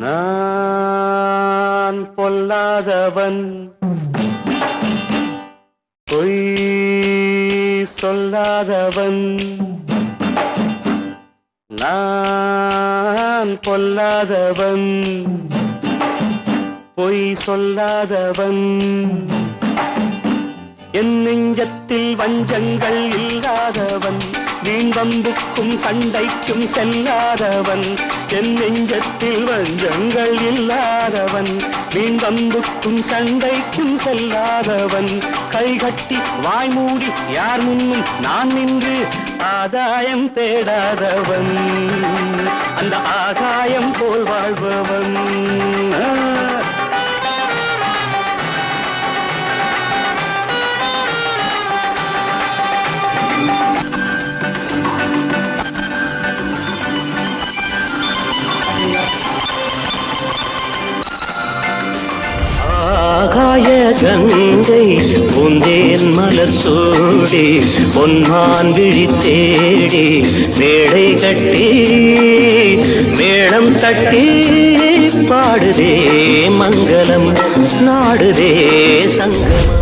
நான் பொல்லாதவன், பொய் சொல்லாதவன். நான் பொல்லாதவன், பொய் சொல்லாதவன். என் நெஞ்சத்தில் வஞ்சங்கள் இல்லாதவன், வீண்வம்புக்கும் சண்டைக்கும் செல்லாதவன். என் நெஞ்சத்தில் வஞ்சங்கள் இல்லாதவன், வீண்வம்புக்கும் சண்டைக்கும் செல்லாதவன். கைகட்டி வாய்மூடி யார் முன்னும் நான் நின்று ஆதாயம் தேடாதவன், அந்த ஆகாயம் போல் வாழ்பவன். ஆகாய கங்கை பூந்தேன் மலர் சூடி பொன்மான் விழி தேடி மேடை கட்டி மேளம் தட்டி பாடுதே மங்களம் நாடுதே சங்கமம்.